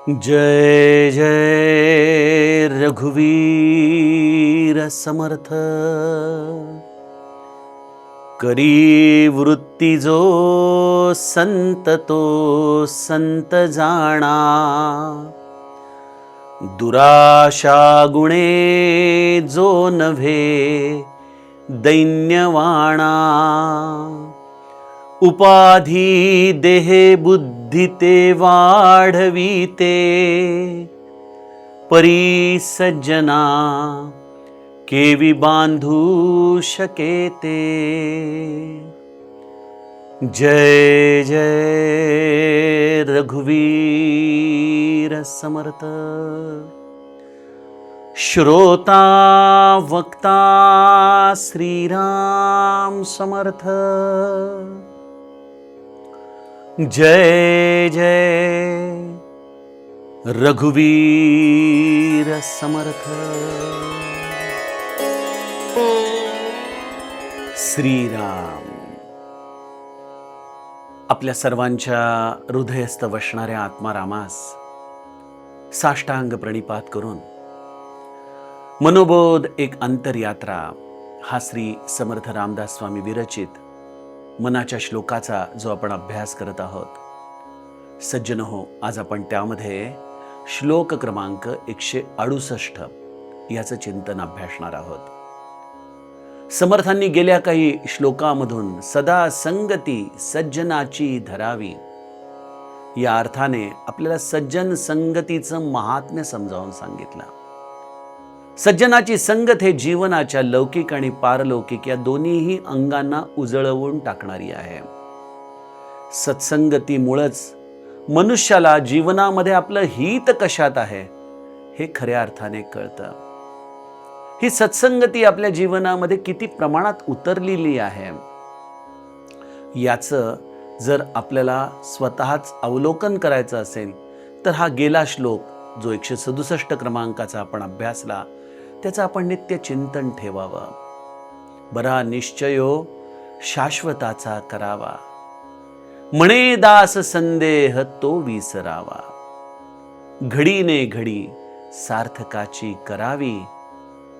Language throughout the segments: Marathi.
जय जय रघुवीर समर्थ। करी वृत्ती जो संत तो संत जाणा, दुराशा गुणे जो नव्हे दैन्यवाणा, उपाधी देहे बुद्धी ते वाढविते, परी सज्जना केवी बांधू शकेते। जय जय रघुवीर समर्थ। श्रोता वक्ता श्रीराम समर्थ। जय जय रघुवीर समर्थ। श्रीराम आपल्या सर्वांच्या हृदयस्थ वसणाऱ्या आत्मारामास साष्टांग प्रणिपात करून मनोबोध एक अंतरयात्रा हा श्री समर्थ रामदास स्वामी विरचित मनाच्या श्लोकाचा जो आपण अभ्यास करत आहोत। सज्जन हो, आज आपण त्यामध्ये श्लोक क्रमांक 168 याचं चिंतन अभ्यासणार आहोत। समर्थांनी गेल्या काही श्लोकामधून सदा संगती सज्जनाची धरावी या अर्थाने आपल्याला सज्जन संगतीचं महात्म्य समजावून सांगितलं। सज्जनाची संगत हे जीवनाच्या लौकिक आणि पारलौकिक या दोन्हीही अंगांना उजळवून टाकणारी आहे। सत्संगतीमुळेच मनुष्याला जीवनामध्ये आपलं हित कशात आहे हे खऱ्या अर्थाने कळतं। ही सत्संगती आपल्या जीवनामध्ये किती प्रमाणात उतरलेली आहे याचं जर आपल्याला स्वतःच अवलोकन करायचं असेल तर हा गेला श्लोक जो 167 क्रमांकाचा आपण अभ्यासला त्याचं आपण नित्य चिंतन ठेवावं। बरा निश्चयो शाश्वताचा करावा, म्हणे दास संदेह तो विसरावा, घडीने घडी सार्थकाची करावी,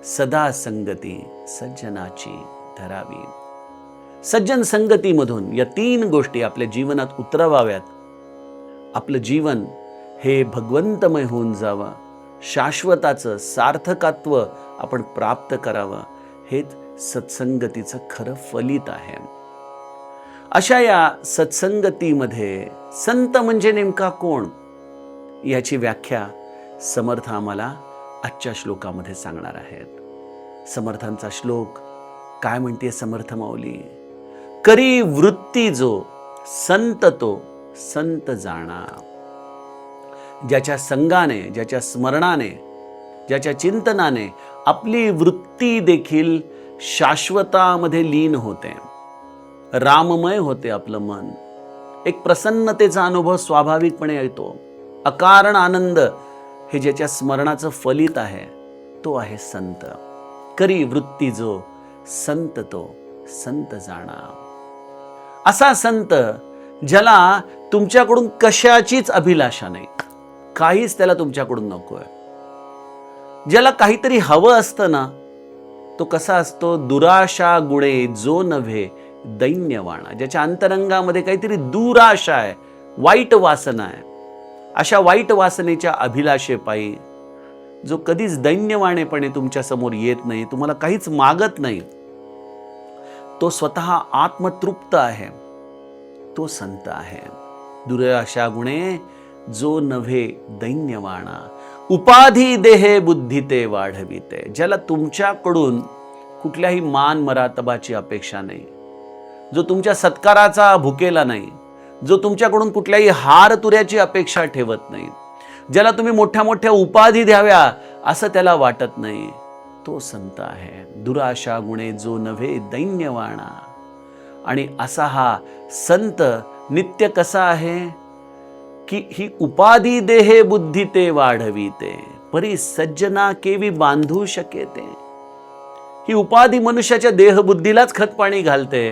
सदा संगती सज्जनाची धरावी। सज्जन संगतीमधून या 3 गोष्टी आपल्या जीवनात उतरवाव्यात। आपलं जीवन हे भगवंतमय होऊन जावं, शाश्वताचं सार्थकत्व आपण प्राप्त करावं, हेच सत्संगतीचं खरं फलित आहे। अशा या सत्संगतीमध्ये संत म्हणजे नेमका कोण याची व्याख्या समर्थ आम्हाला आजच्या श्लोकामध्ये सांगणार आहेत। समर्थांचा श्लोक काय म्हणते समर्थ माऊली? करी वृत्ती जो संत तो संत जाणा। ज्याच्या संगाने, ज्याच्या स्मरणाने, ज्याच्या चिंतनाने आपली वृत्ती देखील शाश्वतामध्ये लीन होते, राममय होते आपलं मन, एक प्रसन्नतेचा अनुभव स्वाभाविकपणे येतो। अकारण आनंद हे ज्याच्या स्मरणाचं फलित आहे तो आहे संत। करी वृत्ती जो संत तो संत जाणा। असा संत ज्याला तुमच्याकडून कशाचीच अभिलाषा नाही, काहीच त्याला तुमच्याकडून नकोय। ज्याला काहीतरी हवं असतं ना, तो कसा असतो? दुराशा गुणे जो नव्हे दैन्यवाणा। ज्याच्या अंतरंगामध्ये काहीतरी दुराशा आहे, वाईट वासना आहे, अशा वाईट वासनेच्या अभिलाषेपायी जो कधीच दैन्यवाणेपणे तुमच्या समोर येत नाही, तुम्हाला काहीच मागत नाही, तो स्वतः आत्मतृप्त आहे, तो संत आहे। दुराशा गुणे जो नव्हे दैन्यवाणा, उपाधी देहे बुद्धी ते वाढविते। ज्याला तुमच्याकडून कुठल्याही मान मरातबाची अपेक्षा नाही, जो तुमच्या सत्काराचा भुकेला नाही, जो तुमच्याकडून कुठल्याही हार तुऱ्याची अपेक्षा ठेवत नाही, ज्याला तुम्ही मोठ्या मोठ्या उपाधी द्याव्या असं त्याला वाटत नाही, तो संत आहे। दुराशा गुणे जो नव्हे दैन्यवाणा। आणि असा हा संत नित्य कसा आहे की ही उपाधी देहे बुद्धी ते वाढविते, परी सज्जना केवी बांधू शकेते। ही उपाधी मनुष्याच्या देहबुद्धीलाच खतपाणी घालते,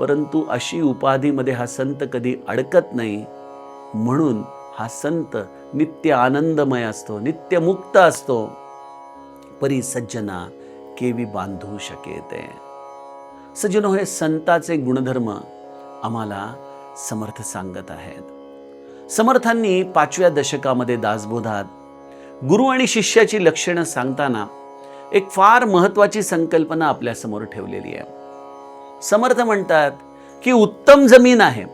परंतु अशी उपाधीमध्ये हा संत कधी अडकत नाही, म्हणून हा संत नित्य आनंदमय असतो, नित्य मुक्त असतो. परी सज्जना केवी बांधू शकेते. सज्जनो, हे संताचे गुणधर्म आम्हाला समर्थ सांगत आहेत. समर्थांनी 5व्या दशकामध्ये दासबोधात गुरु आणि शिष्याची लक्षणं सांगताना एक फार महत्वाची संकल्पना आपल्यासमोर ठेवलेली आहे. समर्थ म्हणतात की उत्तम जमीन आहे,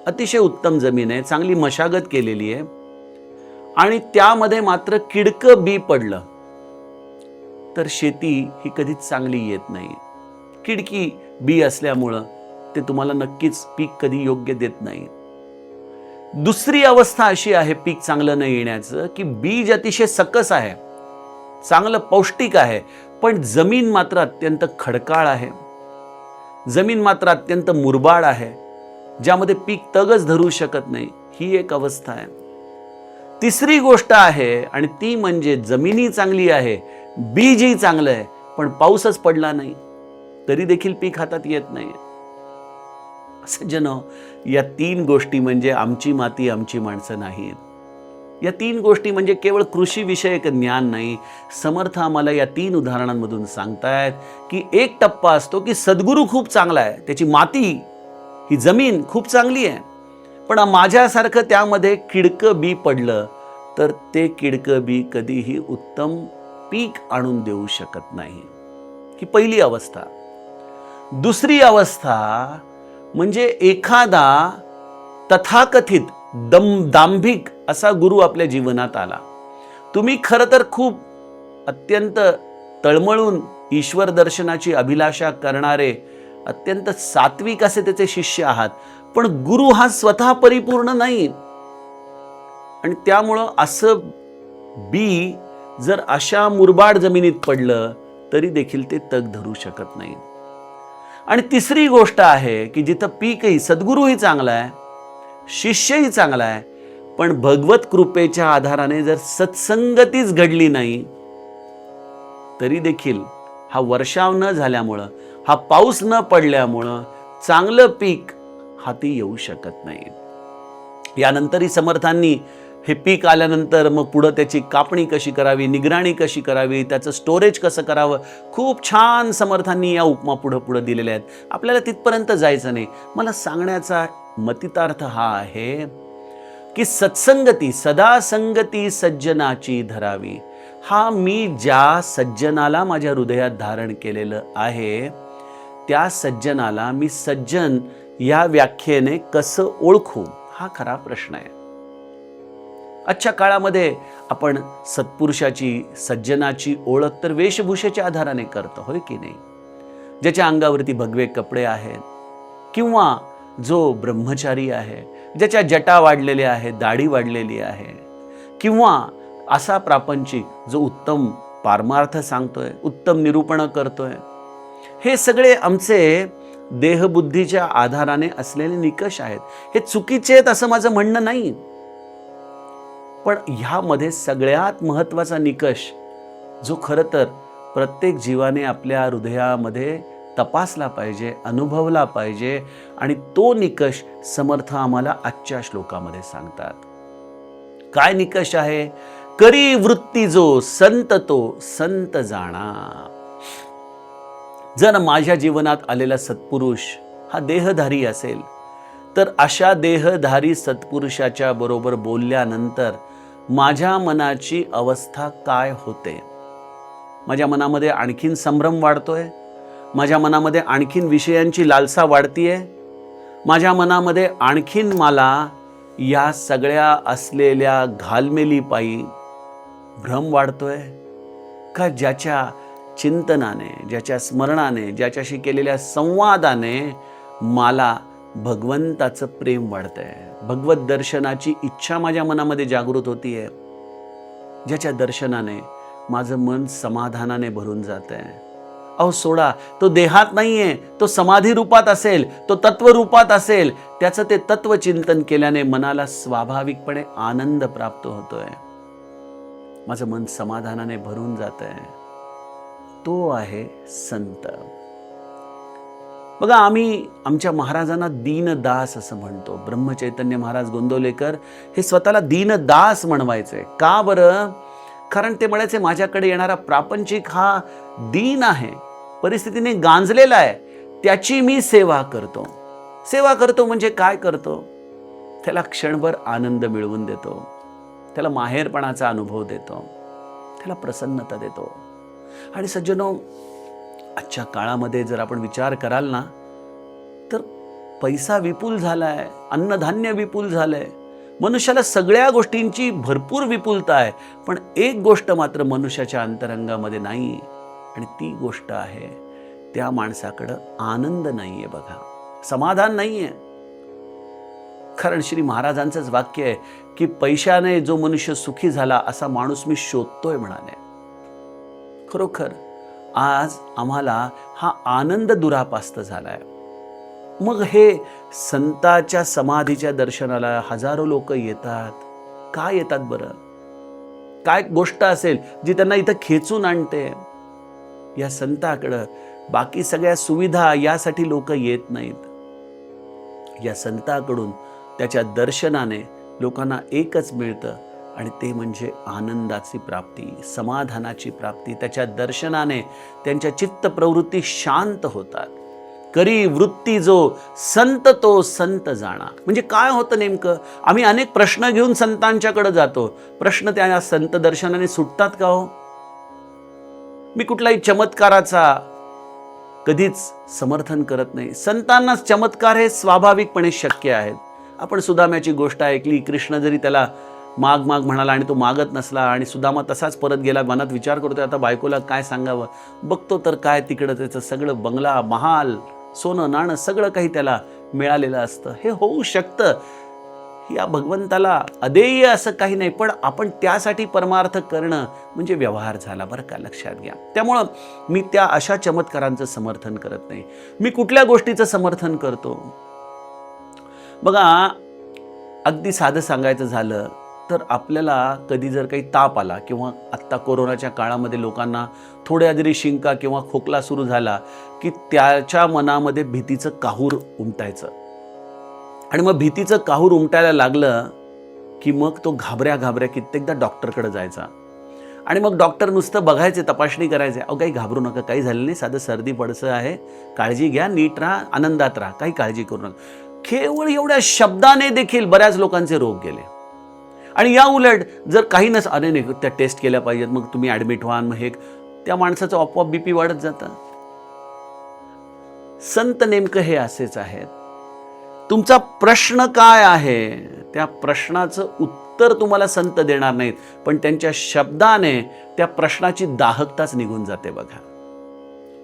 अतिशय उत्तम जमीन आहे, चांगली मशागत केलेली आहे आणि त्यामध्ये मात्र किडकं बी पडलं तर शेती ही कधीच चांगली येत नाही. किडकी बी असल्यामुळं ते तुम्हाला नक्कीच पीक कधी योग्य देत नाही. दुसरी अवस्था अशी आहे पीक चांगलं न येण्याचं की बीज अतिशय सकस आहे, चांगलं पौष्टिक आहे, पण जमीन मात्र अत्यंत खडकाळ आहे, जमीन मात्र अत्यंत मुरबाड आहे, ज्यामध्ये पीक तगच धरू शकत नाही. ही एक अवस्था आहे. तिसरी गोष्ट आहे आणि ती म्हणजे जमीनही चांगली आहे, बीजही चांगलं आहे, पण पाऊसच पडला नाही तरी देखील पीक हातात येत नाही. सज्जनो, या 3 गोष्टी म्हणजे आमची माती आमची माणसं नाहीत. या 3 गोष्टी म्हणजे केवळ कृषी विषयक ज्ञान नाही. समर्थ आम्हाला या 3 उदाहरणांमधून सांगतायत की एक टप्पा असतो की सद्गुरू खूप चांगला आहे, त्याची माती ही जमीन खूप चांगली आहे, पण माझ्यासारखं त्यामध्ये किडकं बी पडलं तर ते किडकं बी कधीही उत्तम पीक आणून देऊ शकत नाही. ही पहिली अवस्था. दुसरी अवस्था म्हणजे एखादा तथाकथित दांभिक असा गुरु आपल्या जीवनात आला. तुम्ही खरं तर खूप अत्यंत तळमळून ईश्वर दर्शनाची अभिलाषा करणारे अत्यंत सात्विक असे त्याचे शिष्य आहात, पण गुरु हा स्वतः परिपूर्ण नाही आणि त्यामुळं असं बी जर अशा मुरबाड जमिनीत पडलं तरी देखील ते तग धरू शकत नाही. आणि तिसरी गोष्ट आहे की जिथं पीकही सद्गुरूही चांगला आहे, शिष्यही चांगला आहे, पण भगवत कृपेच्या आधाराने जर सत्संगतीच घडली नाही तरी देखील हा वर्षाव न झाल्यामुळं, हा पाऊस न पडल्यामुळं चांगलं पीक हाती येऊ शकत नाही. यानंतरही समर्थांनी हे पीक आल्यानंतर मग पुढं त्याची कापणी कशी करावी, निगराणी कशी करावी, त्याचं स्टोरेज कसं करावं, खूप छान समर्थांनी या उपमा पुढं दिलेल्या आहेत. आपल्याला तिथपर्यंत जायचं नाही. मला सांगण्याचा मतितार्थ हा आहे की सत्संगती, सदा संगती सज्जनाची धरावी. हा मी ज्या सज्जनाला माझ्या हृदयात धारण केलेलं आहे त्या सज्जनाला मी सज्जन या व्याख्येने कसं ओळखू, हा खरा प्रश्न आहे. आजच्या काळामध्ये आपण सत्पुरुषाची, सज्जनाची ओळख तर वेशभूषेच्या आधाराने करतो, होय की नाही? ज्याच्या अंगावरती भगवे कपडे आहेत किंवा जो ब्रह्मचारी आहे, ज्याच्या जटा वाढलेल्या आहेत, दाढी वाढलेली आहे, किंवा असा प्रापंचिक जो उत्तम पारमार्थ सांगतोय, उत्तम निरूपण करतोय. हे सगळे आमचे देहबुद्धीच्या आधाराने असलेले निकष आहेत. हे चुकीचे आहेत असं माझं म्हणणं नाही, पण ह्यामध्ये सगळ्यात महत्त्वाचा निकष जो खरं तर प्रत्येक जीवाने आपल्या हृदयामध्ये तपासला पाहिजे, अनुभवला पाहिजे, आणि तो निकष समर्थ आम्हाला आजच्या श्लोकामध्ये सांगतात. काय निकष आहे? करी वृत्ती जो संत तो संत जाणा. जर माझ्या जीवनात आलेला सत्पुरुष हा देहधारी असेल तर अशा देहधारी सत्पुरुषाच्या बरोबर बोलल्यानंतर माझ्या मनाची अवस्था काय होते? माझ्या मनामध्ये आणखीन संभ्रम वाढतोय, माझ्या मनामध्ये आणखीन विषयांची लालसा वाढतीये, माझ्या मनामध्ये आणखीन मला या सगळ्या असलेल्या घालमेलीपायी भ्रम वाढतोय का? ज्याच्या चिंतनाने, ज्याच्या स्मरणाने, ज्याच्याशी केलेल्या संवादाने मला भगवंताचं प्रेम वाढतंय, भगवत दर्शनाची इच्छा माझ्या मनामध्ये जागृत होतीये, ज्याच्या दर्शनाने माझं मन समाधानाने भरून जातंय. अहो सोडा, तो देहात नाहीये, तो समाधी रूपात असेल, तो तत्व रूपात असेल, त्याचं ते तत्व चिंतन केल्याने मनाला स्वाभाविकपणे आनंद प्राप्त होतोय, माझं मन समाधानाने भरून जातंय. तो आहे संत. बघा, आम्ही आमच्या महाराजांना दीनदास असं म्हणतो. ब्रह्मचैतन्य महाराज गोंदवलेकर हे स्वतःला दीनदास म्हणवायचे. का बरं? कारण ते म्हणायचे, माझ्याकडे येणारा प्रापंचिक हा दीन आहे, परिस्थितीने गांजलेला आहे, त्याची मी सेवा करतो. सेवा करतो म्हणजे काय करतो? त्याला क्षणभर आनंद मिळवून देतो, त्याला माहेरपणाचा अनुभव देतो, त्याला प्रसन्नता देतो. आणि सज्जनो, आजच्या काळामध्ये जर आपण विचार कराल ना, तर पैसा विपुल झालाय, अन्नधान्य विपुल झालंय, मनुष्याला सगळ्या गोष्टींची भरपूर विपुलता आहे. पण एक गोष्ट मात्र मनुष्याच्या अंतरंगामध्ये नाही, आणि ती गोष्ट आहे, त्या माणसाकडं आनंद नाहीये बघा, समाधान नाहीये. कारण श्री महाराजांचंच वाक्य आहे की पैशाने जो मनुष्य सुखी झाला असा माणूस मी शोधतोय म्हणाले. खरोखर आज आम्हाला हा आनंद दुरापास्त झालाय. मग हे संताच्या समाधीच्या दर्शनाला हजारो लोक येतात. का येतात बरं? काय गोष्ट असेल जी त्यांना इथं खेचून आणते? या संताकडं बाकी सगळ्या सुविधा यासाठी लोक येत नाहीत. या संताकडून, त्याच्या दर्शनाने लोकांना एकच मिळतं, आणि ते म्हणजे आनंदाची प्राप्ती, समाधानाची प्राप्ती. त्याच्या दर्शनाने त्यांच्या चित्त प्रवृत्ती शांत होतात. करी वृत्ती जो संत तो संत जाणा. म्हणजे काय होतं नेमकं? आम्ही अनेक प्रश्न घेऊन संतांच्याकडे जातो. प्रश्न त्या संत दर्शनाने सुटतात का हो? मी कुठलाही चमत्काराचा कधीच समर्थन करत नाही. संतांना चमत्कार हे स्वाभाविकपणे शक्य आहेत. आपण सुदाम्याची गोष्ट ऐकली. कृष्ण जरी त्याला माग माग म्हणाला आणि तो मागत नसला, आणि सुदामा तसाच परत गेला. मनात विचार करतोय, आता बायकोला काय सांगावं. बघतो तर काय, तिकडं त्याचं सगळं बंगला, महाल, सोनं नाणं सगळं काही त्याला मिळालेलं असतं. हे होऊ शकतं, या भगवंताला अदेय असं काही नाही. पण आपण त्यासाठी परमार्थ करणं म्हणजे व्यवहार झाला बरं का, लक्षात घ्या. त्यामुळं मी त्या अशा चमत्कारांचं समर्थन करत नाही. मी कुठल्या गोष्टीचं समर्थन करतो? बघा, अगदी साधं सांगायचं झालं तर आपल्याला कधी जर काही ताप आला, किंवा आत्ता कोरोनाच्या काळामध्ये लोकांना थोड्या जरी शिंका किंवा खोकला सुरू झाला की त्याच्या मनामध्ये भीतीचं काहूर उमटायचं. आणि मग भीतीचं काहूर उमटायला लागलं की मग तो घाबऱ्या कित्येकदा डॉक्टरकडे जायचा. आणि मग डॉक्टर नुसतं बघायचे, तपासणी करायचे. अहो, काही घाबरू नका, काही झालं नाही, साधं सर्दी पडसं आहे, काळजी घ्या, नीट राहा, आनंदात राहा, काही काळजी करू नका. केवळ एवढ्या शब्दाने देखील बऱ्याच लोकांचे रोग गेले. आणि या उलट जर काही अरे नाही, त्या टेस्ट केल्या पाहिजेत, मग तुम्ही ॲडमिट व्हा, मग हे, त्या माणसाचं आपोआप बीपी वाढत जातं. संत नेमकं हे असेच आहेत. तुमचा प्रश्न काय आहे, त्या प्रश्नाचं उत्तर तुम्हाला संत देणार नाहीत, पण त्यांच्या शब्दाने त्या प्रश्नाची दाहकताच निघून जाते बघा.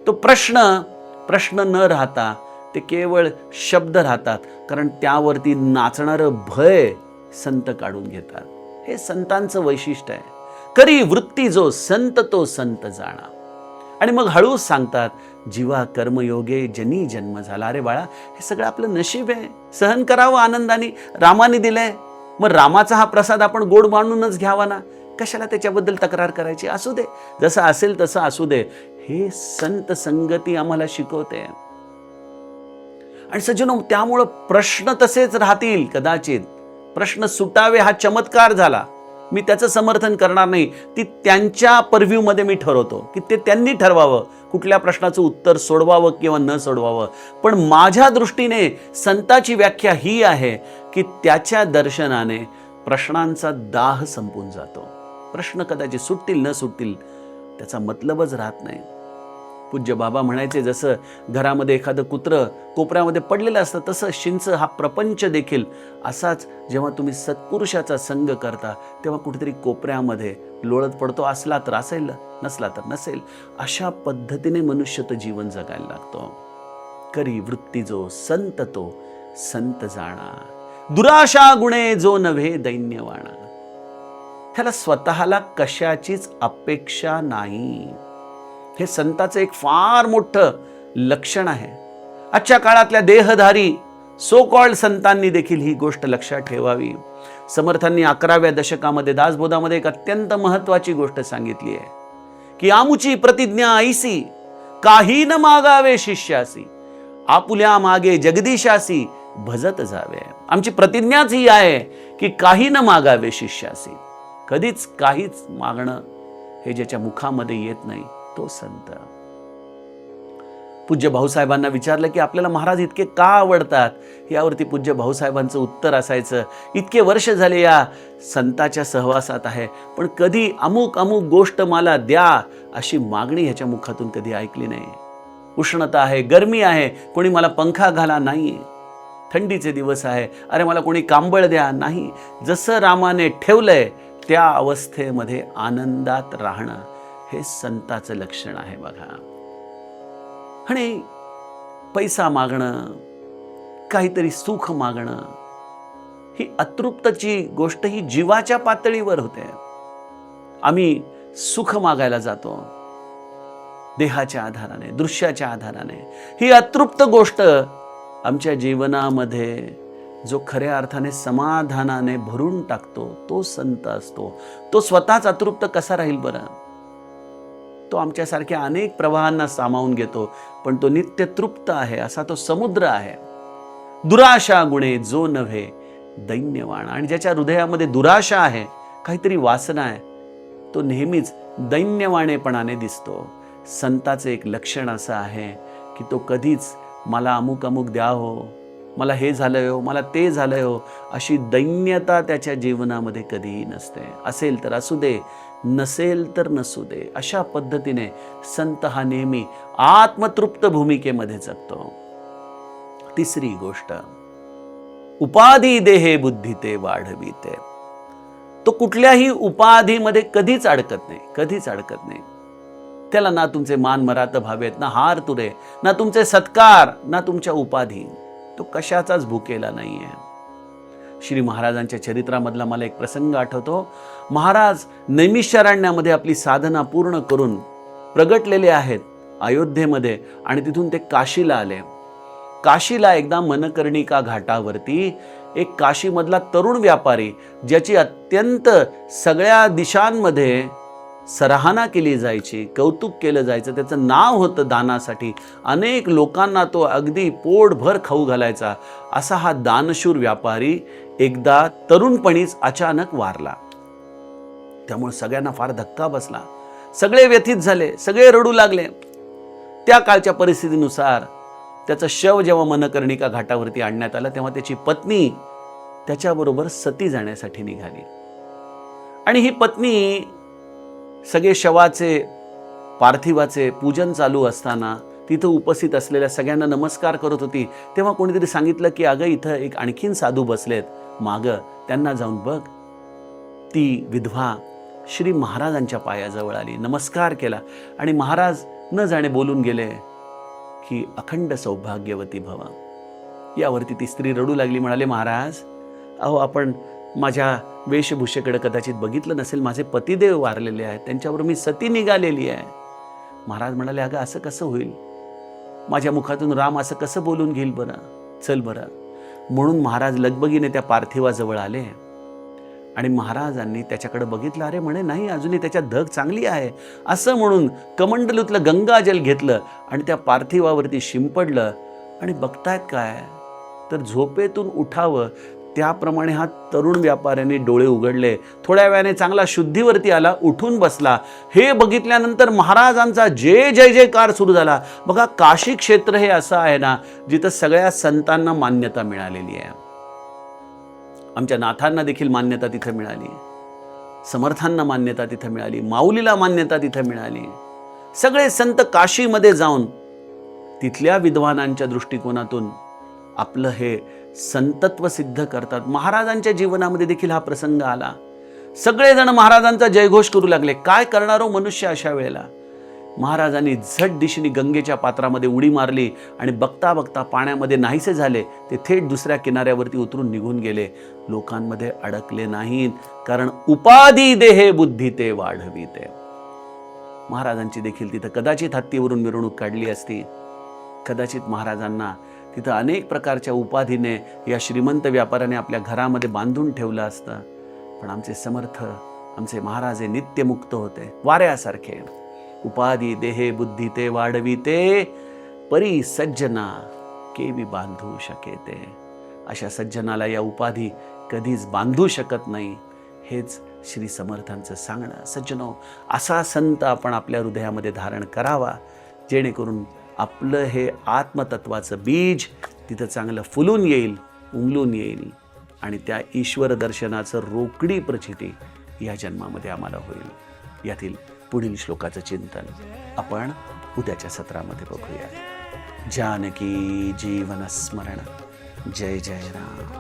तो प्रश्न न राहता ते केवळ शब्द राहतात, कारण त्यावरती नाचणारं भय संत काढून घेतात. हे संतांचं वैशिष्ट्य आहे. करी वृत्ती जो संत तो संत जाणा. आणि मग हळूच सांगतात, जीवा कर्मयोगे जनी जन्म झाला. अरे बाळा, हे सगळं आपलं नशीब आहे, सहन करावं आनंदाने. रामाने दिलंय, मग रामाचा हा प्रसाद आपण गोड मानूनच घ्यावा ना. कशाला त्याच्याबद्दल तक्रार करायची? असू दे, जसं असेल तसं असू दे. हे संत संगती आम्हाला शिकवते. आणि सज्जनो, त्यामुळं प्रश्न तसेच राहतील. कदाचित प्रश्न सुटावे हा चमत्कार झाला, मी त्याचं समर्थन करणार नाही. ती त्यांच्या पर्व्ह्यूमध्ये मी ठरवतो की ते त्यांनी ठरवावं कुठल्या प्रश्नाचं उत्तर सोडवावं किंवा न सोडवावं. पण माझ्या दृष्टीने संताची व्याख्या ही आहे की त्याच्या दर्शनाने प्रश्नांचा दाह संपून जातो. प्रश्न कदाचित सुटतील न सुटतील त्याचा मतलबच राहत नाही. पूज्य बाबा म्हणायचे, जसं घरामध्ये एखादं कुत्रं कोपऱ्यामध्ये पडलेलं असतं, तसं शिंच हा प्रपंच देखील असाच. जेव्हा तुम्ही सत्पुरुषाचा संग करता तेव्हा कुठेतरी कोपऱ्यामध्ये लोळत पडतो. असला तर असेल, नसला तर नसेल. अशा पद्धतीने मनुष्य तर जीवन जगायला लागतो. करी वृत्ती जो संत तो संत जाणा. दुराशा गुणे जो नव्हे दैन्यवाणा. त्याला स्वतःला कशाचीच अपेक्षा नाही. हे संताचं एक फार मोठं लक्षण आहे. आजच्या काळातल्या देहधारी सो कॉल्ड संतांनी देखील ही गोष्ट लक्षात ठेवावी. समर्थांनी 11व्या दशकामध्ये दासबोधामध्ये एक अत्यंत महत्वाची गोष्ट सांगितली आहे की आमुची प्रतिज्ञा ऐसी, काही न मागावे शिष्यासी. आपुल्या मागे जगदीशासी भजत जावे. आमची प्रतिज्ञाच ही आहे की काही न मागावे शिष्यासी. कधीच काहीच मागणं हे ज्याच्या मुखामध्ये येत नाही तो संत. पूज्य भाऊसाहेबांना विचारलं की आपल्याला महाराज इतके का आवडतात. यावरती पूज्य भाऊसाहेबांचं उत्तर असायचं, इतके वर्ष झाले या संताच्या सहवासात आहे, पण कधी अमुक अमुक गोष्ट मला द्या अशी मागणी ह्याच्या मुखातून कधी ऐकली नाही. उष्णता आहे, गरमी आहे, कोणी मला पंखा घाला नाही. थंडीचे दिवस आहे, अरे मला कोणी कांबळ द्या नाही. जसं रामाने ठेवलंय त्या अवस्थेमध्ये आनंदात राहणं हे संताचं लक्षण आहे बघा. आणि पैसा मागणं, काहीतरी सुख मागणं, ही अतृप्तची गोष्ट ही जीवाच्या पातळीवर होते. आम्ही सुख मागायला जातो देहाच्या आधाराने, दृश्याच्या आधाराने. ही अतृप्त गोष्ट आमच्या जीवनामध्ये जो खऱ्या अर्थाने समाधानाने भरून टाकतो तो संत असतो. तो स्वतःच अतृप्त कसा राहील बरं. तो आमच्यासारख्या अनेक प्रवाहांना सामावून घेतो, पण तो नित्य तृप्त आहे, असा तो समुद्र आहे. दुराशा गुणे जो नव्हे दैन्यवाण. आणि ज्याच्या हृदयामध्ये दुराशा आहे, काहीतरी वासना आहे, तो नेहमीच दैन्यवाणेपणाने दिसतो. संताचे एक लक्षण असं आहे की तो कधीच मला अमुक अमुक द्या हो, मला हे झालंय हो, मला ते झालंय हो, अशी दैन्यता त्याच्या जीवनामध्ये कधीही नसते. असेल तर असू दे, नसेल तर नसू दे, अशा पद्धतीने संत हा नेहमी आत्मतृप्त भूमिकेमध्ये जगतो. तिसरी गोष्ट, उपाधी देहे बुद्धी ते वाढविते. तो कुठल्याही उपाधीमध्ये कधीच अडकत नाही, कधीच अडकत नाही. त्याला ना तुमचे मान मरात भावेत, ना हार तुरे, ना तुमचे सत्कार, ना तुमच्या उपाधी. तो कशाचाच भुकेला नाहीये. श्री महाराजांच्या चरित्रामधला मला एक प्रसंग आठवतो. महाराज नैमिषारण्यामध्ये आपली साधना पूर्ण करून प्रगटलेले आहेत अयोध्येमध्ये, आणि तिथून ते काशीला आले. काशीला एकदा मनकर्णिका घाटावरती एक काशीमधला तरुण व्यापारी, ज्याची अत्यंत सगळ्या दिशांमध्ये सराहना केली जायची, कौतुक केलं जायचं, त्याचं नाव होतं दानासाठी, अनेक लोकांना तो अगदी पोटभर खाऊ घालायचा, असा हा दानशूर व्यापारी एकदा तरुणपणीच अचानक वारला. त्यामुळे सगळ्यांना फार धक्का बसला. सगळे व्यथित झाले, सगळे रडू लागले. त्या काळच्या परिस्थितीनुसार त्याचं शव जेव्हा मनकर्णिका घाटावरती आणण्यात आलं, तेव्हा त्याची पत्नी त्याच्याबरोबर सती जाण्यासाठी निघाली. आणि ही पत्नी सगळे शवाचे, पार्थिवाचे पूजन चालू असताना तिथं उपस्थित असलेल्या सगळ्यांना नमस्कार करत होती. तेव्हा कोणीतरी सांगितलं की अगं इथं एक आणखीन साधू बसलेत मागं, त्यांना जाऊन बघ. ती विधवा श्री महाराजांच्या पायाजवळ आली, नमस्कार केला, आणि महाराज न जाणे बोलून गेले की अखंड सौभाग्यवती भव. यावरती ती स्त्री रडू लागली, म्हणाले, महाराज अहो आपण माझ्या वेशभूषेकडे कदाचित बघितलं नसेल, माझे पतिदेव वारलेले आहेत, त्यांच्यावर मी सती निघालेली आहे. महाराज म्हणाले, अगं असं कसं होईल, माझ्या मुखातून राम असं कसं बोलून घेईल बरं, चल बरं. म्हणून महाराज लगबगीने त्या पार्थिवाजवळ आले आणि महाराजांनी त्याच्याकडे बघितलं. अरे म्हणे, नाही अजूनही त्याच्यात धग चांगली आहे. असं म्हणून कमंडलूतलं गंगाजल घेतलं आणि त्या पार्थिवावरती शिंपडलं. आणि बघतायत काय, तर झोपेतून उठावं त्याप्रमाणे हा तरुण व्यापाऱ्याने डोळे उघडले. थोड्या वेळाने चांगला शुद्धीवरती आला, उठून बसला. हे बघितल्यानंतर महाराजांचा जय जय जयकार सुरू झाला. बघा, काशी क्षेत्र हे असं आहे ना, जिथं सगळ्या संतांना मान्यता मिळालेली आहे. आमच्या नाथांना देखील मान्यता तिथं मिळाली, समर्थांना मान्यता तिथं मिळाली, माऊलीला मान्यता तिथं मिळाली. सगळे संत काशीमध्ये जाऊन तिथल्या विद्वानांच्या दृष्टिकोनातून आपलं हे संतत्व सिद्ध करतात. महाराजांच्या जीवनामध्ये देखील हा प्रसंग आला. सगळेजण महाराजांचा जयघोष करू लागले. काय करणारो मनुष्य अशा वेळेला. महाराजांनी झट दिशेने गंगेच्या पात्रामध्ये उडी मारली आणि बघता बघता पाण्यामध्ये नाहीसे झाले. ते थेट दुसऱ्या किनाऱ्यावरती उतरून निघून गेले. लोकांमध्ये अडकले नाहीत, कारण उपाधी देहे बुद्धी ते वाढविते. महाराजांची देखील तिथं कदाचित हत्तीवरून मिरवणूक काढली असती. कदाचित महाराजांना तिथं अनेक प्रकारच्या उपाधीने या श्रीमंत व्यापाऱ्याने आपल्या घरामध्ये बांधून ठेवलं असतं. पण आमचे समर्थ, आमचे महाराज हे नित्यमुक्त होते, वाऱ्यासारखे. उपाधी देहे बुद्धी ते वाढविते, परी सज्जना केवी बांधू शकेते. अशा सज्जनाला या उपाधी कधीच बांधू शकत नाही, हेच श्री समर्थांचं सांगणं. सज्जनो, असा संत आपण आपल्या हृदयामध्ये धारण करावा, जेणेकरून आपलं हे आत्मतत्वाचं बीज तिथं चांगलं फुलून येईल, उमलून येईल आणि त्या ईश्वर दर्शनाचं रोकडी प्रचिती या जन्मामध्ये आम्हाला होईल. यातील पुढील श्लोकाचं चिंतन आपण उद्याच्या सत्रामध्ये बघूया. जानकी जीवन स्मरण. जय जय राम.